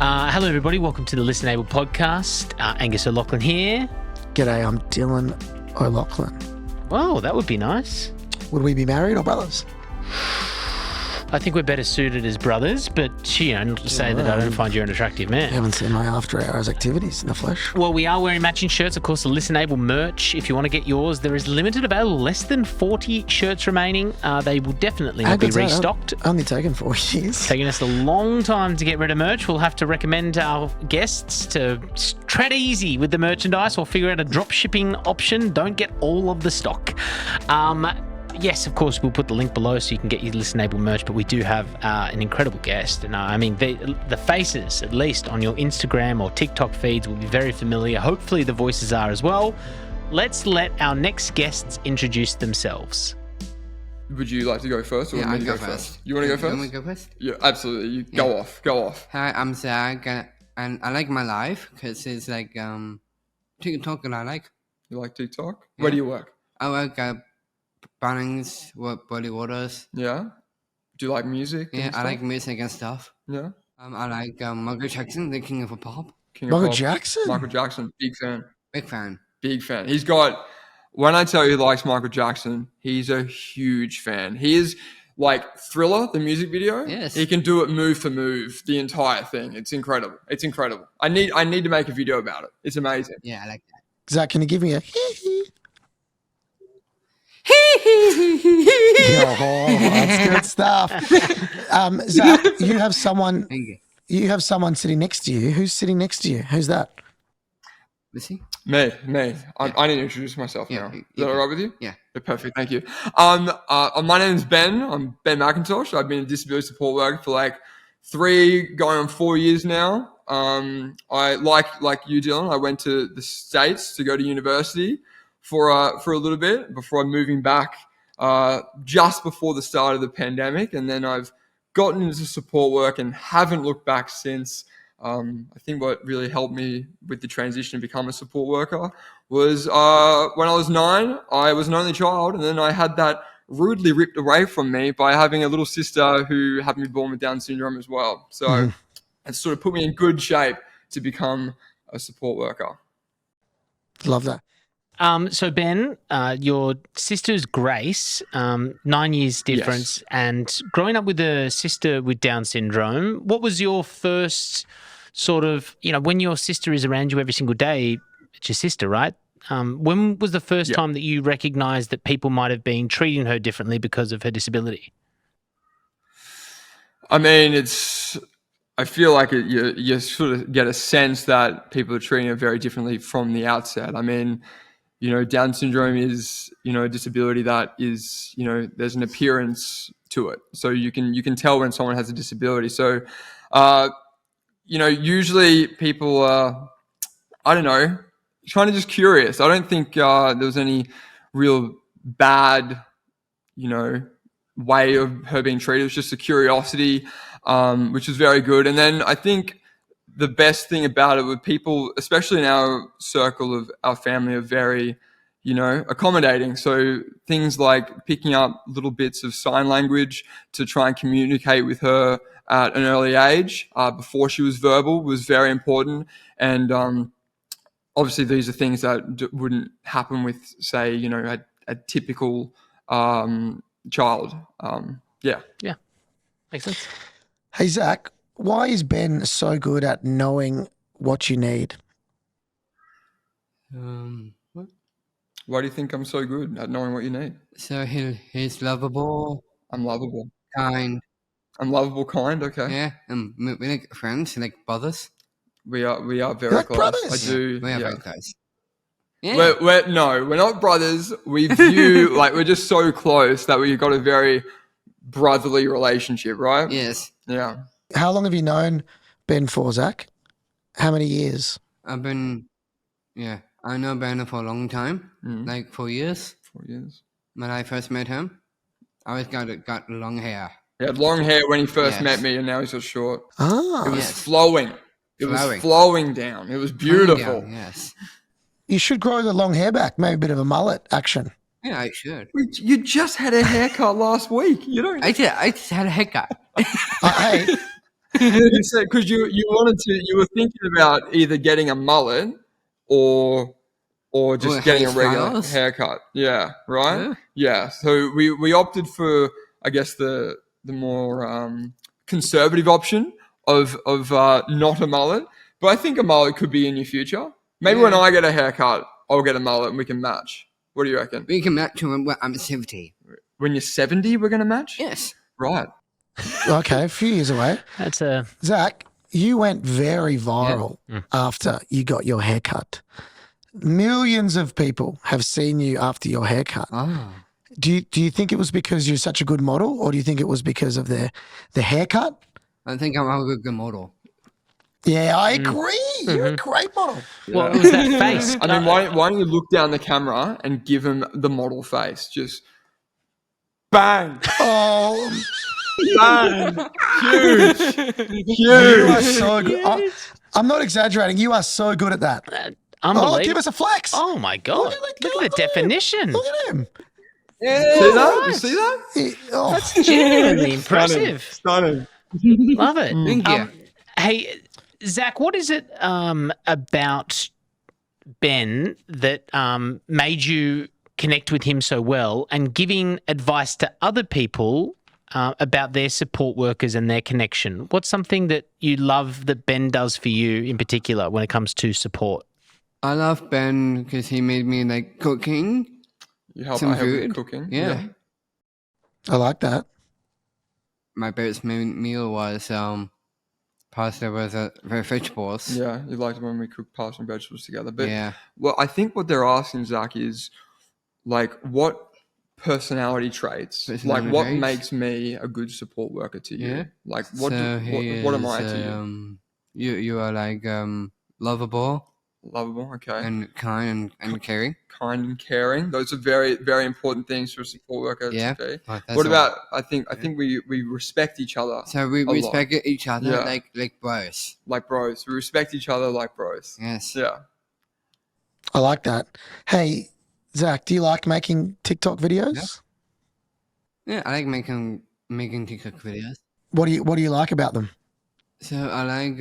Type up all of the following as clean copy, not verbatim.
Hello, everybody. Welcome to the Listen Able podcast. Angus O'Loughlin here. G'day, I'm Dylan O'Loughlin. Well, that would be nice. Would we be married or brothers? I think we're better suited as brothers, but, not to say that I don't find you an attractive man. I haven't seen my after hours activities in the flesh. Well, we are wearing matching shirts, of course, the Listen Able merch. If you want to get yours, there is limited available, less than 40 shirts remaining. They will definitely not be restocked. Only taken 4 years. Taking us a long time to get rid of merch. We'll have to recommend our guests to tread easy with the merchandise or figure out a drop shipping option. Don't get all of the stock. Yes, of course, we'll put the link below so you can get your Listen Able merch, but we do have an incredible guest. And the faces, at least on your Instagram or TikTok feeds, will be very familiar. Hopefully the voices are as well. Let's let our next guests introduce themselves. Would you like to go first? Or Yeah, me I'll to go first. You want to go first? You want me to go first? Yeah, absolutely. You go off. Go off. Hi, I'm Zac, and I like my life because it's like TikTok and I like. You like TikTok? Yeah. Where do you work? I work at Bunnings, Body Waters. Yeah. Do you like music? Yeah, and I stuff? like music and stuff. Yeah. I like Michael Jackson, the king of pop. King of Michael Pop. Jackson? Michael Jackson. Big fan. Big fan. Big fan. He's got. When I tell you he likes Michael Jackson, he's a huge fan. He is like Thriller, the music video. Yes. He can do it move for move, the entire thing. It's incredible. It's incredible. I need to make a video about it. It's amazing. Yeah, I like that. Zach, can you give me a hee-hee? Oh, that's good stuff. Zach, you have someone sitting next to you. Who's sitting next to you? Who's that? Is he? Me. I need to introduce myself now. Is that all right with you? Yeah. Perfect. Thank you. My name's Ben. I'm Ben McIntosh. I've been a disability support worker for like 3 going on 4 years now. I like you, Dylan. I went to the States to go to university for a little bit before moving back just before the start of the pandemic, and then I've gotten into support work and haven't looked back since. I think what really helped me with the transition to become a support worker was when I was 9, I was an only child, and then I had that rudely ripped away from me by having a little sister who happened to be born with Down syndrome as well. So it sort of put me in good shape to become a support worker. Love that. So Ben, your sister's Grace, 9 years difference, Yes. and growing up with a sister with Down syndrome, what was your first sort of, when your sister is around you every single day, it's your sister, right? When was the first time that you recognised that people might have been treating her differently because of her disability? I mean, I feel like you sort of get a sense that people are treating it very differently from the outset. I mean, Down syndrome is, a disability that is, there's an appearance to it. So you can tell when someone has a disability. So, usually people are, I don't know, kind of just curious. I don't think there was any real bad, way of her being treated. It was just a curiosity, which was very good. And then I think the best thing about it with people, especially in our circle of our family, are very, accommodating. So things like picking up little bits of sign language to try and communicate with her at an early age before she was verbal was very important. And obviously these are things that wouldn't happen with, say, a typical child. Yeah. Makes sense. Hey, Zach, why is Ben so good at knowing what you need? What? Why do you think I'm so good at knowing what you need? So he's lovable, I'm lovable. kind. I'm lovable, kind. Okay. Yeah, we're like friends, like brothers. We are very Like close. brothers? I do. We are Yeah. very close. Yeah. We're not brothers. We view like we're just so close that we've got a very brotherly relationship, right? Yes. Yeah. How long have you known Ben for, Zach? How many years? I know Ben for a long time, like 4 years. 4 years. When I first met him, I always got long hair. He had long hair when he first Yes. met me, and now he's just short. Ah, It was Yes. flowing. It was flowing down. It was beautiful. Yeah, yes. you should grow the long hair back, maybe a bit of a mullet action. Yeah, I should. You just had a haircut last week. You don't. I just had a haircut. Hey, You said because you were thinking about either getting a mullet or just Or getting a regular hairstyles? haircut. Yeah, right. Yeah. Yeah. So we opted for, I guess, the more conservative option of not a mullet. But I think a mullet could be in your future. Maybe when Yeah. I get a haircut, I'll get a mullet and we can match. What do you reckon? We can match when I'm 70. When you're 70, we're gonna match. Yes. Right. Okay, a few years away. That's a Zach, you went very viral after you got your haircut. Millions of people have seen you after your haircut. Oh. Do you think it was because you're such a good model, or do you think it was because of the haircut? I think I'm a good model. Yeah, I agree. You're a great model. well, it was that face. I mean, why don't you look down the camera and give him the model face? Just bang, Oh, bang, huge. you are so good. I'm not exaggerating. You are so good at that. Unbelievable. Oh, give us a flex. Oh my god! Look at the definition. Look at him. See that? You see that? Oh, That's genuinely impressive. Stunning. Love it. Thank you. Hey, Zach, what is it about Ben that made you connect with him so well, and giving advice to other people about their support workers and their connection? What's something that you love that Ben does for you in particular when it comes to support? I love Ben because he made me like cooking. You help Some I help with food. cooking. Yeah. I like that. My best meal was pasta with vegetables. Yeah, you liked it when we cooked pasta and vegetables together. But Yeah. well, I think what they're asking, Zach, is like what personality traits, Personality like what traits? makes me a good support worker to you? Yeah. Like what what am I to you? You are like lovable Lovable, okay. and kind and caring. Kind and caring. Those are very, very important things for a support worker Yeah. to be. Well, that's What all. about I think we respect each other So we lot. respect each other Yeah. like bros. like bros. We respect each other like bros. Yes. Yeah. I like that. Hey, Zach, do you like making TikTok videos? Yeah, I like making TikTok videos. What do you like about them? So I like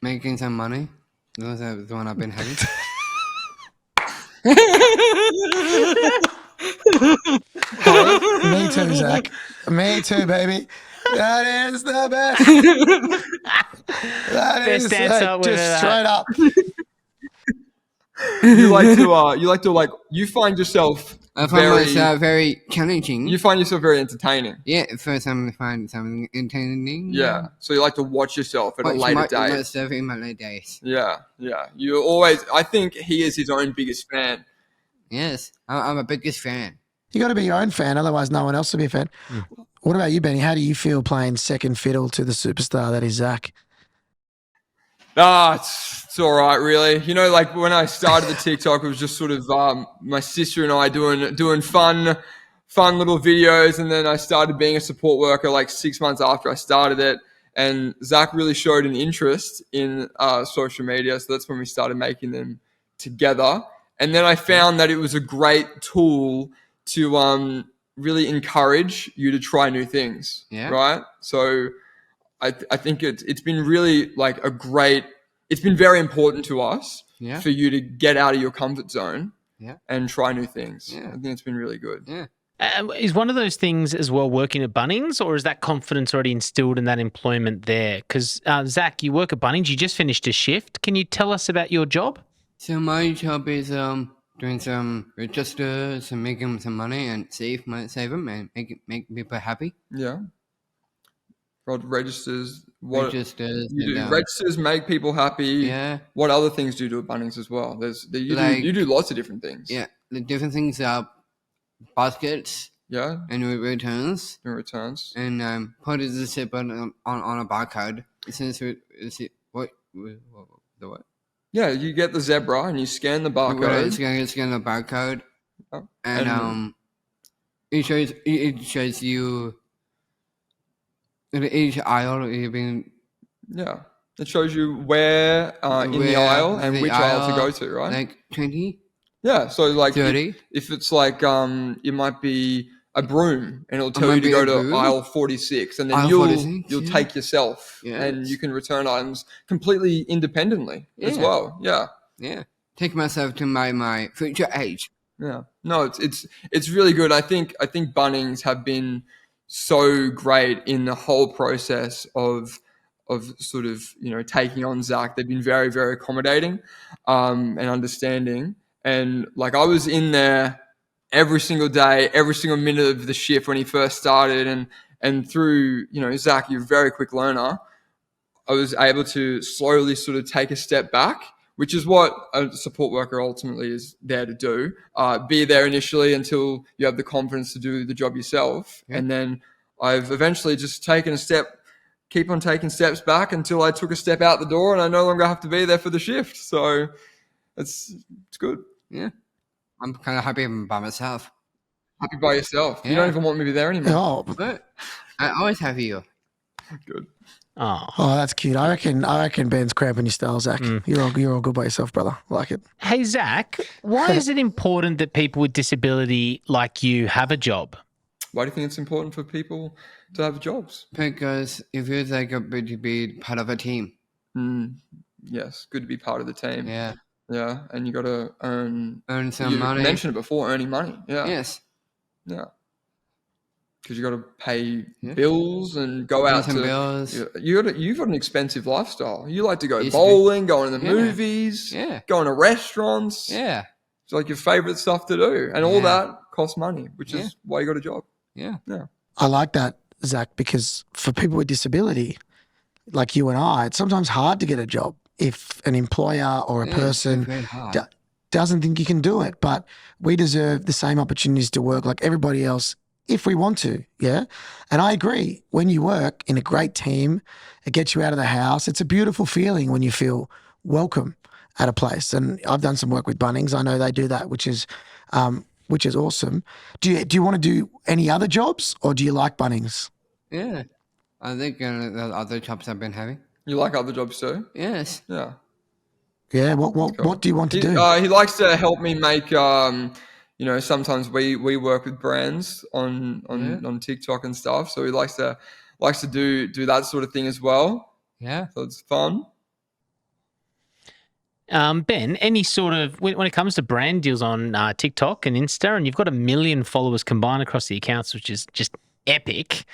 making some money. Those are the one I've been having. Me too, Zach. Me too, baby. That is the best. That Best is answer with just that. straight up. You like you find yourself I find very myself very challenging. you find yourself very entertaining. Yeah, first time I find something entertaining. Yeah. So you like to watch yourself at a Watch later date. myself in my late days. Yeah, yeah. You always I think he is his own biggest fan. Yes, I'm a biggest fan. You got to be your own fan, otherwise no one else will be a fan. What about you, Benny? How do you feel playing second fiddle to the superstar that is Zach? It's all right, really. You know, like when I started the TikTok, it was just sort of my sister and I doing fun little videos, and then I started being a support worker like 6 months after I started it. And Zach really showed an interest in social media, so that's when we started making them together. And then I found that it was a great tool to really encourage you to try new things. Yeah. Right. So I think it's been really like it's been very important to us Yeah. for you to get out of your comfort zone Yeah. and try new things. Yeah. I think it's been really good. Yeah. Is one of those things as well working at Bunnings, or is that confidence already instilled in that employment there? Because Zach, you work at Bunnings, you just finished a shift. Can you tell us about your job? So my job is doing some registers and making some money and save them and make people happy. Yeah. Rod registers. What Registers. you do? and, Registers make people happy. Yeah. What other things do you do at Bunnings as well? You do lots of different things. Yeah. The different things are baskets Yeah. and returns In returns. and put the zip on a barcode. Since what the what? Yeah. You get the zebra and you scan the barcode. Scan the barcode Yeah. and it shows you each aisle you've been Yeah. It shows you where in the Where aisle and the which aisle to aisle, go to, right? like 20, Yeah. So like 30. if it's like it might be a broom, and it'll tell you might to be go a to broom? aisle 46, and then Aisle you'll 46, yeah. take yourself, and Yes. you can return items completely independently as Yeah. well. Yeah. Yeah. Take myself to my future age. Yeah, no, it's really good. I think Bunnings have been so great in the whole process of sort of taking on Zac. They've been very, very accommodating, and understanding. And like I was in there every single day, every single minute of the shift when he first started, and through Zac, you're a very quick learner. I was able to slowly sort of take a step back, which is what a support worker ultimately is there to do. Be there initially until you have the confidence to do the job yourself. Yeah. And then I've eventually just keep on taking steps back until I took a step out the door and I no longer have to be there for the shift. So it's good. Yeah. I'm kind of happy by myself. Happy by yourself. You Yeah. don't even want me to be there anymore. Oh, But I always have you. Good. Oh. oh, that's cute. I reckon Ben's cramping your style, Zac. You're all good by yourself, brother. Like it. Hey, Zac, why is it important that people with disability like you have a job? Why do you think it's important for people to have jobs? Because it feels like a bit to be part of a team. Yes, good to be part of the team. Yeah. Yeah, and you got to earn Some you money. mentioned it before, earning money. Yeah, Yes. yeah. Because you got to pay Yeah. bills and go out some to. bills. You've got an expensive lifestyle. You like to go Yes, bowling, going to the Yeah. movies, Yeah. going to restaurants. Yeah. It's like your favorite stuff to do, and all Yeah. that costs money, which Yeah. is why you got a job. Yeah. Yeah. I like that, Zac, because for people with disability, like you and I, it's sometimes hard to get a job if an employer or a Yeah, person it's very hard. doesn't think you can do it. But we deserve the same opportunities to work like everybody else if we want to, yeah? And I agree. When you work in a great team, it gets you out of the house. It's a beautiful feeling when you feel welcome at a place. And I've done some work with Bunnings. I know they do that, which is awesome. Do you want to do any other jobs, or do you like Bunnings? Yeah. I think the other jobs I've been having. You like other jobs too? Yes. Yeah. Yeah. What do you want to do? He likes to help me make. Sometimes we work with brands on TikTok and stuff, so he likes to do that sort of thing as well. Yeah. So it's fun. Ben, any sort of when it comes to brand deals on TikTok and Insta, and you've got 1 million followers combined across the accounts, which is just epic.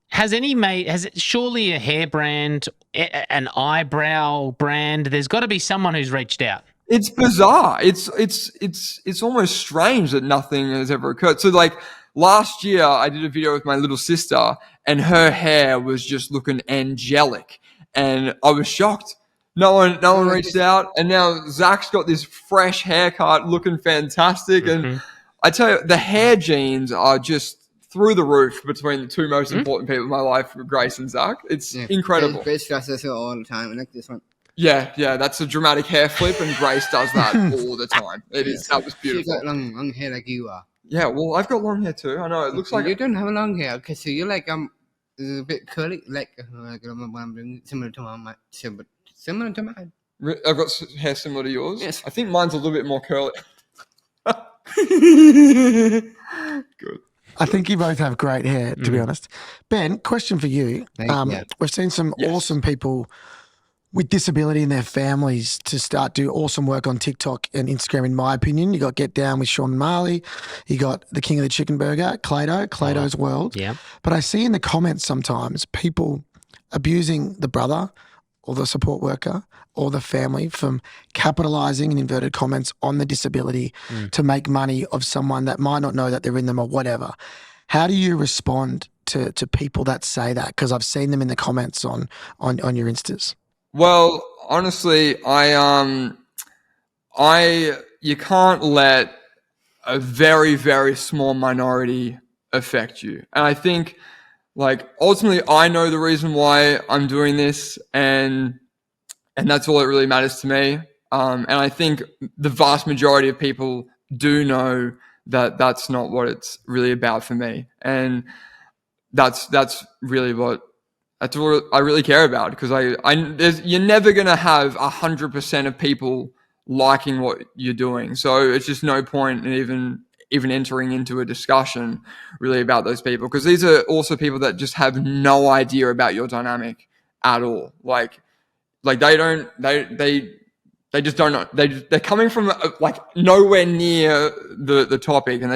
Has it surely a hair brand, an eyebrow brand? There's got to be someone who's reached out. It's bizarre. It's almost strange that nothing has ever occurred. So like last year, I did a video with my little sister, and her hair was just looking angelic, and I was shocked. No one reached out, and now Zac's got this fresh haircut, looking fantastic. And I tell you, the hair genes are just through the roof between the two most important people in my life, Grace and Zac. It's incredible. Grace does this all the time. I like this one. Yeah, that's a dramatic hair flip, and Grace does that all the time. It is. That was She beautiful. got long hair like you are. Yeah, well, I've got long hair too. I know it looks like You don't have long hair. Okay, so you like a bit curly, like similar to mine. Similar to mine. I've got hair similar to yours. Yes. I think mine's a little bit more curly. Good. I think you both have great hair, to be honest. Ben, question for you. Thank you. We've seen some awesome people with disability and their families to start do awesome work on TikTok and Instagram, in my opinion. You got Get Down with Sean Marley. You got the King of the Chicken Burger, Clayto's World. Yeah. But I see in the comments sometimes people abusing the brother or the support worker or the family from capitalizing in inverted comments on the disability to make money of someone that might not know that they're in them or whatever. How do you respond to people that say that? Because I've seen them in the comments on your Instas. Well, honestly, you can't let a very, very small minority affect you. And I think, like, ultimately, I know the reason why I'm doing this, and that's all that really matters to me. And I think the vast majority of people do know that that's not what it's really about for me. And that's really what I really care about, because you're never going to have 100% of people liking what you're doing. So it's just no point in even even entering into a discussion really about those people, because these are also people that just have no idea about your dynamic at all. Like they just don't know. They're coming from like nowhere near the topic, and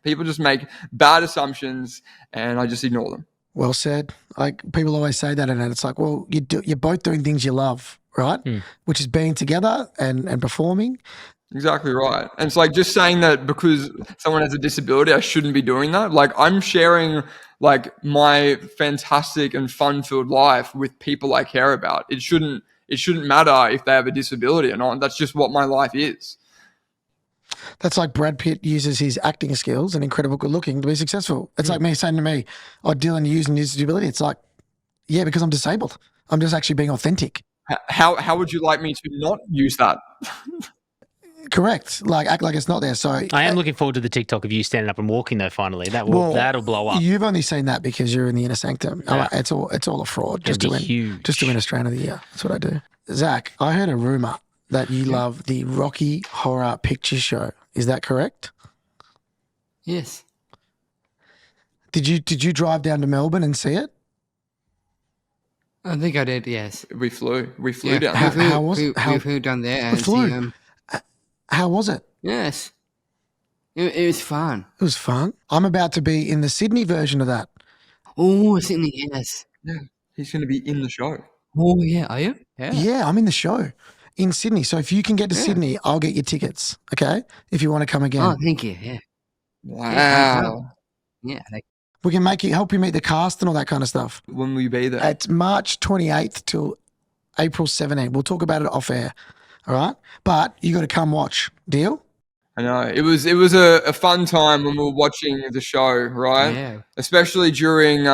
people just make bad assumptions, and I just ignore them. Well said. Like people always say that, and it's like, well, you're both doing things you love, right? Which is being together and performing. Exactly right. And it's like just saying that because someone has a disability, I shouldn't be doing that. Like I'm sharing like my fantastic and fun-filled life with people I care about. It shouldn't matter if they have a disability or not. That's just what my life is. That's like Brad Pitt uses his acting skills and incredible good looking to be successful. It's like me saying to me, oh, Dylan, you're using your disability. It's like, yeah, because I'm disabled. I'm just actually being authentic. How would you like me to not use that? Correct. Like act like it's not there. So I am looking forward to the TikTok of you standing up and walking though. Finally, that'll blow up. You've only seen that because you're in the inner sanctum. Yeah. It's all a fraud. Just to win Australian of the Year. That's what I do. Zach, I heard a rumor that you love the Rocky Horror Picture Show. Is that correct? Yes. Did you drive down to Melbourne and see it? I think I did, yes. We flew Yeah. down. How was it? We flew down there and flew? How was it? yes. It was fun. It was fun. I'm about to be in the Sydney version of that. Oh, Sydney, yes. Yeah, he's going to be in the show. Oh, yeah, are you? Yeah, I'm in the show in Sydney. So if you can get to Sydney, I'll get your tickets, okay? If you want to come again. Oh, thank you, yeah. Wow. Yeah, We can help you meet the cast and all that kind of stuff. When will you be there? It's March 28th till April 17th. We'll talk about it off air, all right? But you got to come watch. Deal? I know. It was a fun time when we were watching the show, right? Yeah. Especially during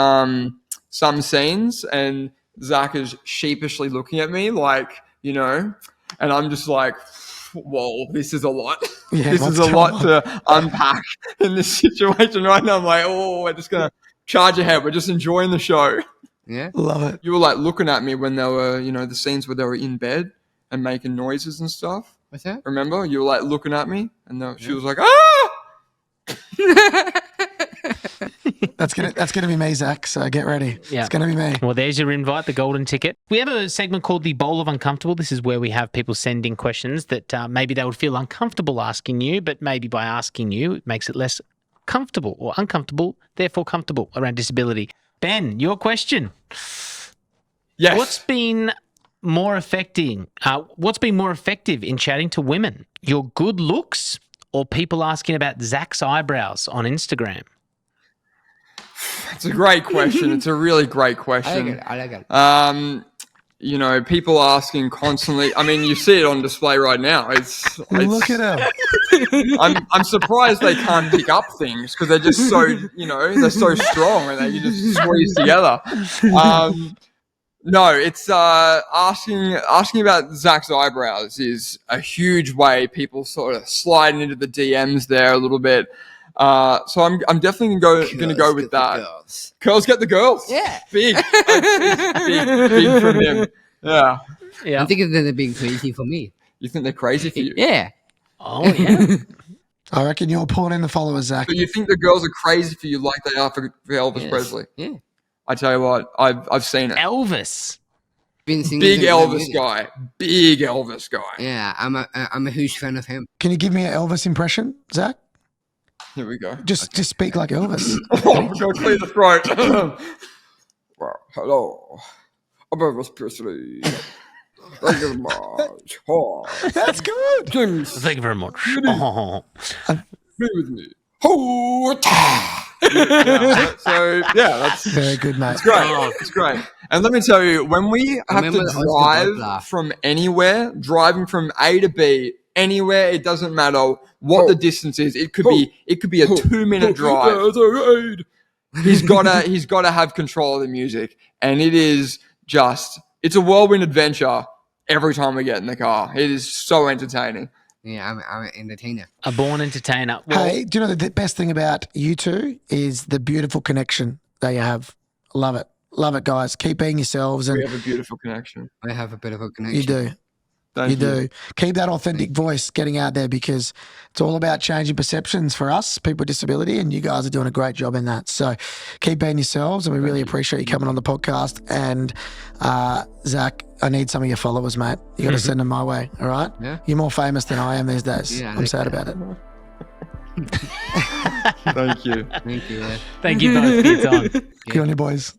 some scenes, and Zac is sheepishly looking at me like, and I'm just like, whoa, this is a lot. Yeah, This what's is a going lot on? to unpack in this situation right now. I'm like, oh, we're just going to charge ahead. We're just enjoying the show. Yeah. Love it. You were like looking at me when they were, the scenes where they were in bed and making noises and stuff. What's that? Remember? You were like looking at me, and she was like, ah! That's gonna be me, Zach. So get ready. Yeah. It's gonna be me. Well, there's your invite, the golden ticket. We have a segment called the Bowl of Uncomfortable. This is where we have people send in questions that maybe they would feel uncomfortable asking you, but maybe by asking you, it makes it less comfortable or uncomfortable, therefore comfortable around disability. Ben, your question. Yes. What's been more effective in chatting to women? Your good looks or people asking about Zac's eyebrows on Instagram? It's a great question. It's a really great question. I like it. People asking constantly. I mean, you see it on display right now. Look at him. I'm surprised they can't pick up things because they're just so, they're so strong and they can just squeeze together. No, it's asking about Zac's eyebrows is a huge way people sort of sliding into the DMs there a little bit. So I'm definitely gonna go with that. Girls. Girls get the girls. Yeah. Big. Big from him. Yeah. Yeah. I think they're being crazy for me. You think they're crazy for you? Yeah. Oh, yeah. I reckon you're pulling in the followers, Zach. But you think the girls are crazy for you like they are for Elvis Yes. Presley? Yeah. I tell you what, I've seen it. Elvis. Been singing Big to Elvis them. guy. Big Elvis guy. Yeah, I'm a huge fan of him. Can you give me an Elvis impression, Zach? Here we go. Just speak like Elvis. Oh, go clear the throat. Well, hello. I'm Elvis Presley. Thank you very much. Oh, That's good. James, Thank you very much. Oh. be with me. Oh, that's Very good, mate. It's great. It's great. And let me tell you, when we have Remember to the Oyster Dog drive laugh. from anywhere, driving from A to B, anywhere, it doesn't matter what the distance is. It could be a 2-minute drive. He's gotta have control of the music. And it is it's a whirlwind adventure every time we get in the car. It is so entertaining. Yeah, I'm an entertainer. A born entertainer. Well, Hey, do you know the best thing about you two is the beautiful connection that you have? Love it, guys. Keep being yourselves, We and have a beautiful connection. I have a bit of a connection. you do. Thank You do. Keep that authentic voice getting out there, because it's all about changing perceptions for us, people with disability, and you guys are doing a great job in that. So keep being yourselves, and we really appreciate you coming on the podcast. And Zac, I need some of your followers, mate. You got to send them my way, all right? Yeah. You're more famous than I am these days. Yeah, I'm sad about it. Thank you. Thank you. Thank you both for your time. Good on you, boys.